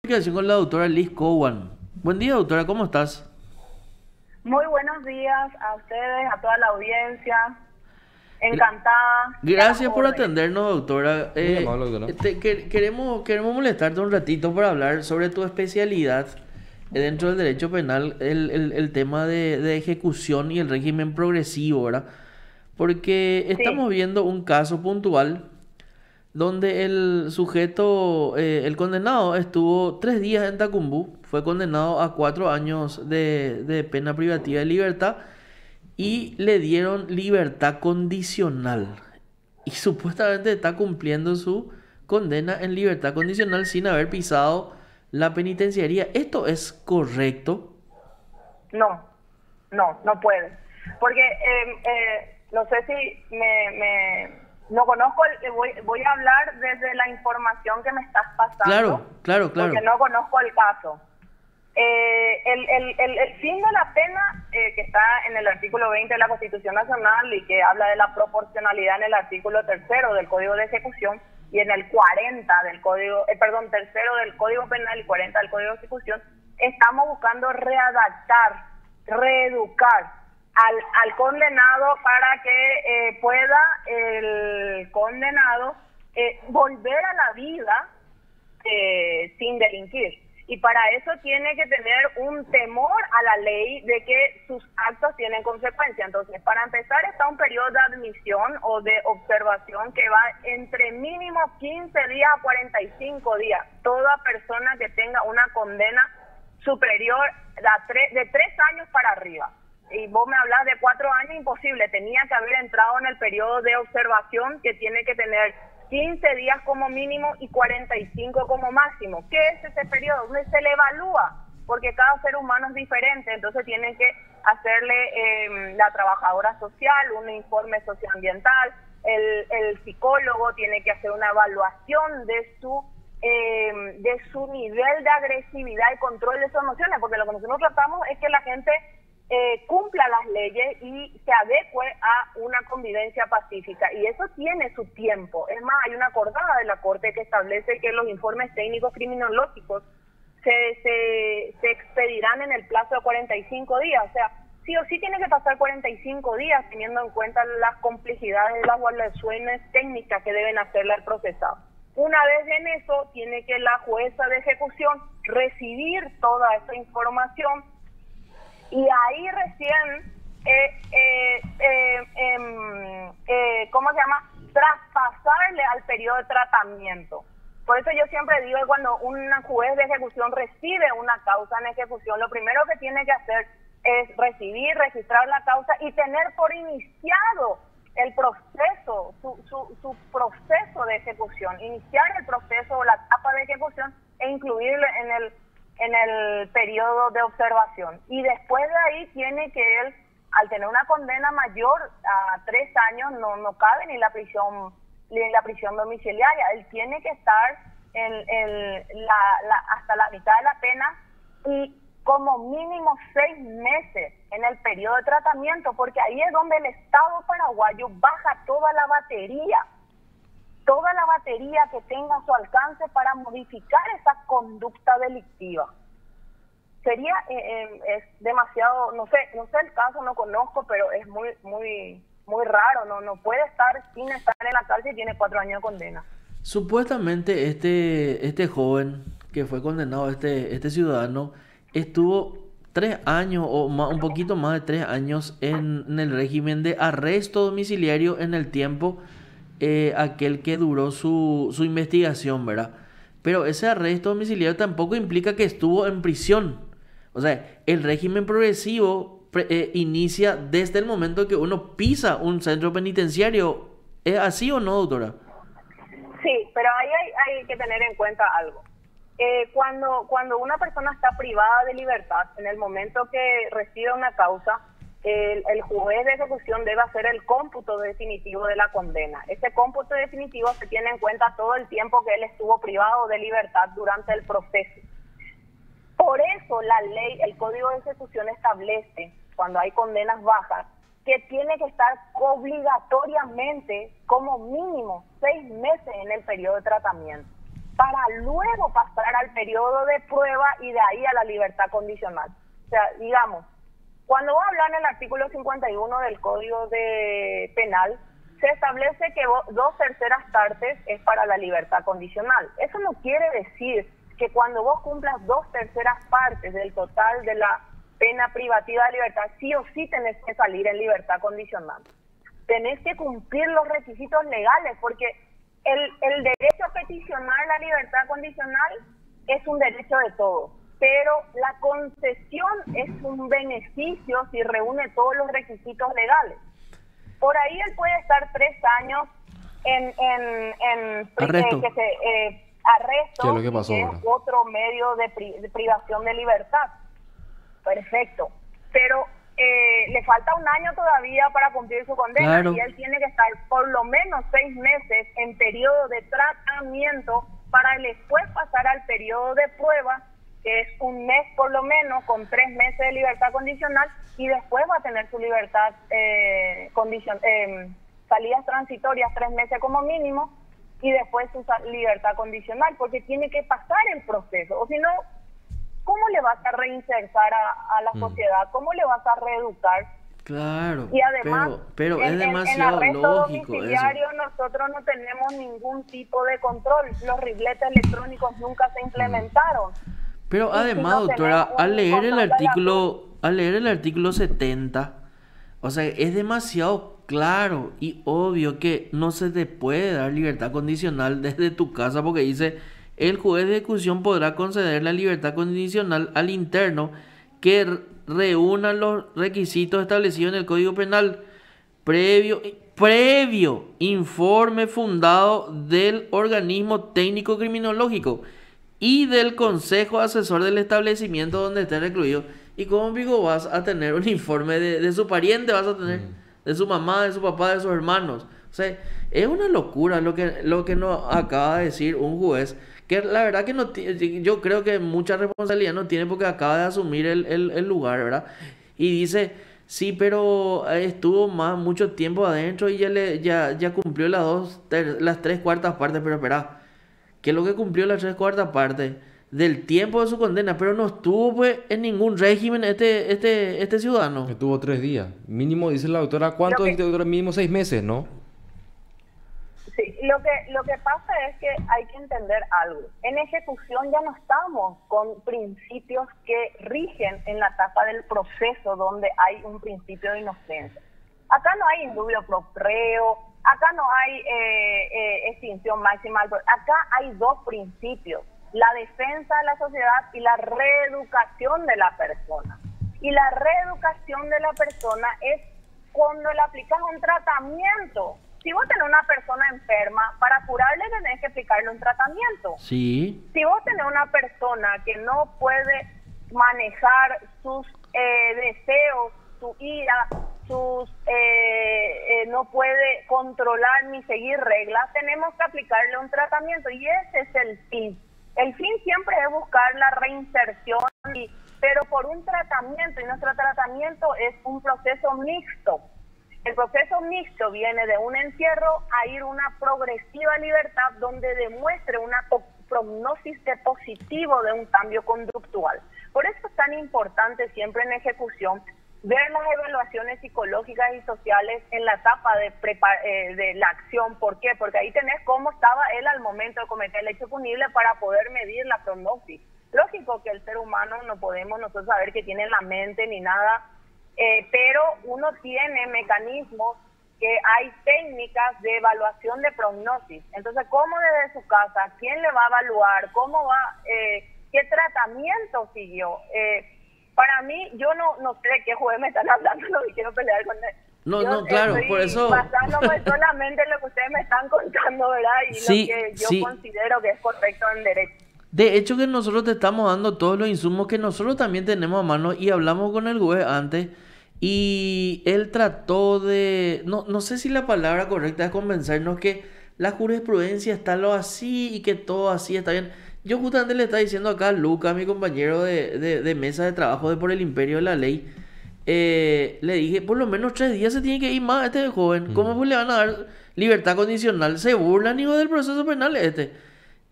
Comunicación con la doctora Liz Cowan. Buen día, doctora, ¿cómo estás? Muy buenos días a ustedes, a toda la audiencia. Gra- Encantada y a las Gracias por órdenes. atendernos, doctora. Muy amable, doctora. Queremos molestarte un ratito para hablar sobre tu especialidad dentro del derecho penal, el tema de ejecución y el régimen progresivo, ¿verdad? Porque estamos Sí, viendo un caso puntual donde el sujeto, el condenado, estuvo 3 días en Tacumbú, fue condenado a 4 años de pena privativa de libertad y le dieron libertad condicional. Y supuestamente está cumpliendo su condena en libertad condicional sin haber pisado la penitenciaría. ¿Esto es correcto? no, no puede. Porque no sé si no conozco, voy a hablar desde la información que me estás Claro, pasando, claro, porque claro. no conozco el caso. El fin de la pena que está en el artículo 20 de la Constitución Nacional y que habla de la proporcionalidad en el artículo tercero del Código de Ejecución y en el 40 del Código, tercero del Código Penal y 40 del Código de Ejecución, estamos buscando readaptar, reeducar al condenado para que pueda el condenado volver a la vida sin delinquir. Y para eso tiene que tener un temor a la ley de que sus actos tienen consecuencia. Entonces, para empezar, está un periodo de admisión o de observación que va entre mínimo 15 días a 45 días. Toda persona que tenga una condena superior de 3 años para arriba. Y vos me hablas de 4 años, imposible. Tenía que haber entrado en el periodo de observación que tiene que tener 15 días como mínimo y 45 como máximo. ¿Qué es ese periodo? Donde se le evalúa, porque cada ser humano es diferente, entonces tienen que hacerle la trabajadora social un informe socioambiental, el psicólogo tiene que hacer una evaluación de su nivel de agresividad y control de sus emociones, porque lo que nosotros tratamos es que la gente cumpla las leyes y se adecue a una convivencia pacífica, y eso tiene su tiempo. Es más, hay una acordada de la Corte que establece que los informes técnicos criminológicos se expedirán en el plazo de 45 días, o sea, sí o sí tiene que pasar 45 días teniendo en cuenta las complejidades de las evaluaciones técnicas que deben hacerle al procesado. Una vez en eso, tiene que la jueza de ejecución recibir toda esta información y ahí recién, ¿cómo se llama? Traspasarle al periodo de tratamiento. Por eso yo siempre digo que cuando un juez de ejecución recibe una causa en ejecución, lo primero que tiene que hacer es recibir, registrar la causa y tener por iniciado el proceso, su proceso de ejecución, iniciar el proceso o la etapa de ejecución e incluirle en el periodo de observación. Y después de ahí tiene que él, al tener una condena mayor a 3 años, no cabe ni la prisión domiciliaria. Él tiene que estar hasta la mitad de la pena y como mínimo 6 meses en el periodo de tratamiento, porque ahí es donde el Estado paraguayo baja toda la batería que tenga a su alcance para modificar esa conducta delictiva. Sería es demasiado, no sé el caso, no conozco, pero es muy raro, no puede estar sin estar en la cárcel y tiene 4 años de condena. Supuestamente este joven que fue condenado, este ciudadano, estuvo 3 años o un poquito más de 3 años en el régimen de arresto domiciliario en el tiempo aquel que duró su investigación, ¿verdad? Pero ese arresto domiciliario tampoco implica que estuvo en prisión. O sea, el régimen progresivo inicia desde el momento que uno pisa un centro penitenciario. ¿Es así o no, doctora? Sí, pero ahí hay que tener en cuenta algo. Cuando una persona está privada de libertad, en el momento que recibe una causa, el juez de ejecución debe hacer el cómputo definitivo de la condena. Ese cómputo definitivo se tiene en cuenta todo el tiempo que él estuvo privado de libertad durante el proceso. Por eso la ley, el Código de Ejecución establece, cuando hay condenas bajas, que tiene que estar obligatoriamente como mínimo 6 meses en el periodo de tratamiento. para luego pasar al periodo de prueba y de ahí a la libertad condicional. O sea, digamos, cuando vos hablas en el artículo 51 del Código Penal, se establece que 2/3 partes es para la libertad condicional. Eso no quiere decir que cuando vos cumplas 2/3 partes del total de la pena privativa de libertad, sí o sí tenés que salir en libertad condicional. Tenés que cumplir los requisitos legales, porque el derecho a peticionar la libertad condicional es un derecho de todos, pero la concesión es un beneficio si reúne todos los requisitos legales. Por ahí él puede estar 3 años en arresto. Arresto, ¿Qué es lo que pasó que es ahora? otro medio de privación de libertad. Perfecto. Pero le falta 1 año todavía para cumplir su condena, Claro. y él tiene que estar por lo menos 6 meses en periodo de tratamiento para después pasar al periodo de prueba, que es 1 mes por lo menos, con 3 meses de libertad condicional, y después va a tener su libertad salidas transitorias 3 meses como mínimo, y después su libertad condicional, porque tiene que pasar el proceso. O si no, ¿cómo le vas a reinsertar a la sociedad? ¿Cómo le vas a reeducar? Claro, Y además, pero es en demasiado arresto lógico eso. domiciliario nosotros no tenemos ningún tipo de control. Los ribletes electrónicos nunca se implementaron. Pero Y si además, no doctora, tenemos al un leer el control de la artículo 70, o sea, es demasiado claro y obvio que no se te puede dar libertad condicional desde tu casa, porque dice, el juez de ejecución podrá conceder la libertad condicional al interno que reúna los requisitos establecidos en el Código Penal previo informe fundado del organismo técnico criminológico y del consejo asesor del establecimiento donde esté recluido. ¿Y cómo, digo, vas a tener un informe de su pariente? Vas a tener de su mamá, de su papá, de sus hermanos. O sea, es una locura lo que nos acaba de decir un juez, que la verdad que no yo creo que mucha responsabilidad no tiene, porque acaba de asumir el lugar, ¿verdad? Y dice, sí, pero estuvo mucho tiempo adentro y ya cumplió las 3/4 partes. Pero espera, ¿qué es lo que cumplió las 3/4 partes? Del tiempo de su condena, pero no estuvo pues en ningún régimen este ciudadano. Estuvo 3 días. Mínimo, dice la doctora. ¿Cuánto Lo que- dijiste, doctora? Mínimo 6 meses, ¿no? Sí, lo que pasa es que hay que entender algo. En ejecución ya no estamos con principios que rigen en la etapa del proceso donde hay un principio de inocencia. Acá no hay indubio pro reo, acá no hay extinción máxima. Acá hay 2 principios: la defensa de la sociedad y la reeducación de la persona. Y la reeducación de la persona es cuando le aplicas un tratamiento. Si vos tenés una persona enferma, para curarle tenés que aplicarle un tratamiento. Sí, Si vos tenés una persona que no puede manejar sus deseos, su ira, no puede controlar ni seguir reglas, tenemos que aplicarle un tratamiento, y ese es el fin. El fin siempre es buscar la reinserción, pero por un tratamiento, y nuestro tratamiento es un proceso mixto. El proceso mixto viene de un encierro a ir a una progresiva libertad donde demuestre una prognosis de positivo de un cambio conductual. Por eso es tan importante siempre en ejecución ver las evaluaciones psicológicas y sociales en la etapa de la acción. ¿Por qué? Porque ahí tenés cómo estaba él al momento de cometer el hecho punible para poder medir la prognosis. Lógico que el ser humano no podemos nosotros saber qué tiene en la mente ni nada, pero uno tiene mecanismos, que hay técnicas de evaluación de prognosis. Entonces, ¿cómo desde su casa? ¿Quién le va a evaluar? ¿Cómo va? ¿Qué tratamiento siguió? Para mí, yo no sé de qué juez me están hablando, no quiero pelear con él. no, claro, por eso. Basándome solamente en lo que ustedes me están contando, ¿verdad? Y Sí, lo que yo sí. considero que es correcto en derecho. De hecho, que nosotros te estamos dando todos los insumos que nosotros también tenemos a mano, y hablamos con el juez antes y él trató de, no sé si la palabra correcta es convencernos que la jurisprudencia está lo así y que todo así está bien. Yo justamente le estaba diciendo acá a Luca, mi compañero de mesa de trabajo de Por el Imperio de la Ley, le dije, por lo menos 3 días se tiene que ir más a este joven. ¿Cómo pues le van a dar libertad condicional? Se burlan, hijo, del proceso penal este.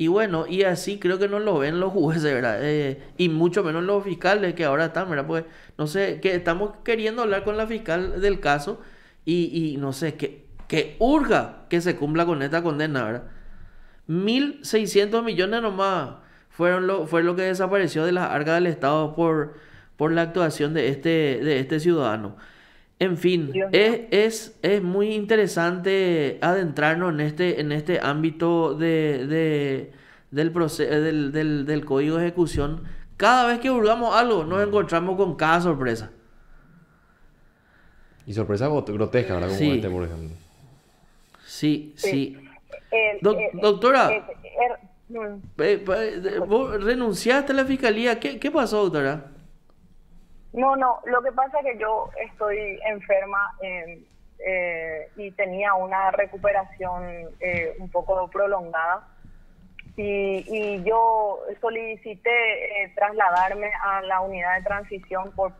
Y bueno, y así creo que no lo ven los jueces, ¿verdad? Y mucho menos los fiscales que ahora están, ¿verdad? Pues no sé, que estamos queriendo hablar con la fiscal del caso y no sé, que urja que se cumpla con esta condena, ¿verdad? 1.600 millones nomás fue lo que desapareció de las arcas del Estado por la actuación de este ciudadano. En fin, Dios mío. es muy interesante adentrarnos en este ámbito del código de ejecución. Cada vez que hurgamos algo, nos encontramos con cada sorpresa. Y sorpresa grotesca, ¿verdad? Como Sí, este, por ejemplo. sí, Sí. sí. El- Doctora, mm. vos renunciaste a la fiscalía. ¿Qué pasó, doctora? No, no, lo que pasa es que yo estoy enferma y tenía una recuperación un poco prolongada y yo solicité trasladarme a la unidad de transición por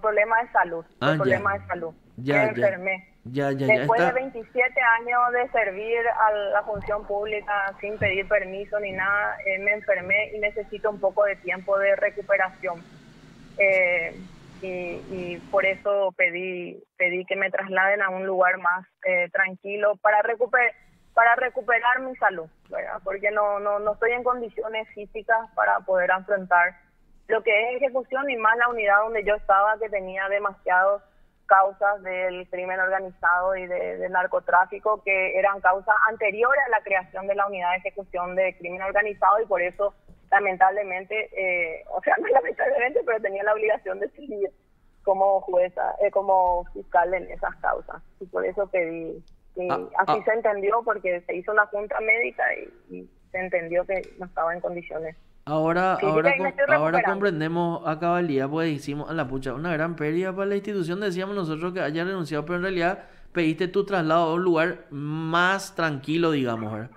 problemas de salud, Ah, por ya. problemas de salud. Ya, Me ya. enfermé. Ya Después está. de 27 años de servir a la función pública sin pedir permiso ni nada, me enfermé y necesito un poco de tiempo de recuperación. Y por eso pedí que me trasladen a un lugar más tranquilo para recuperar mi salud, ¿verdad? Porque no estoy en condiciones físicas para poder afrontar lo que es ejecución y más la unidad donde yo estaba, que tenía demasiadas causas del crimen organizado y del narcotráfico, que eran causas anteriores a la creación de la unidad de ejecución de crimen organizado, y por eso lamentablemente, no lamentablemente, pero tenía la obligación de seguir como jueza, como fiscal en esas causas, y por eso pedí, y así se entendió, porque se hizo una junta médica y se entendió que no estaba en condiciones. Ahora, Sí, ahora, ahí me estoy ahora recuperando. comprendemos a cabalidad, pues hicimos a la pucha una gran pérdida para la institución. Decíamos nosotros que haya renunciado, pero en realidad pediste tu traslado a un lugar más tranquilo, digamos, ¿verdad?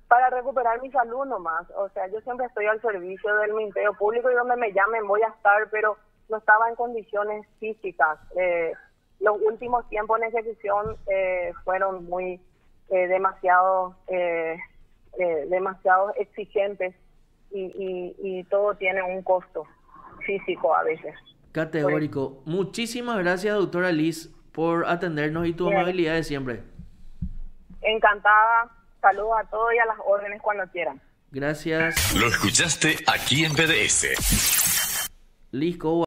Para recuperar mi salud nomás, o sea, yo siempre estoy al servicio del Ministerio Público y donde me llamen voy a estar, pero no estaba en condiciones físicas. Los últimos tiempos en ejecución fueron muy demasiado exigentes y todo tiene un costo físico a veces. Categórico. Muchísimas gracias, doctora Liz, por atendernos y tu Bien. amabilidad de siempre. Encantada, saludos a todos y a las órdenes cuando quieran. Gracias. Lo escuchaste aquí en PDS. Liz Cobo.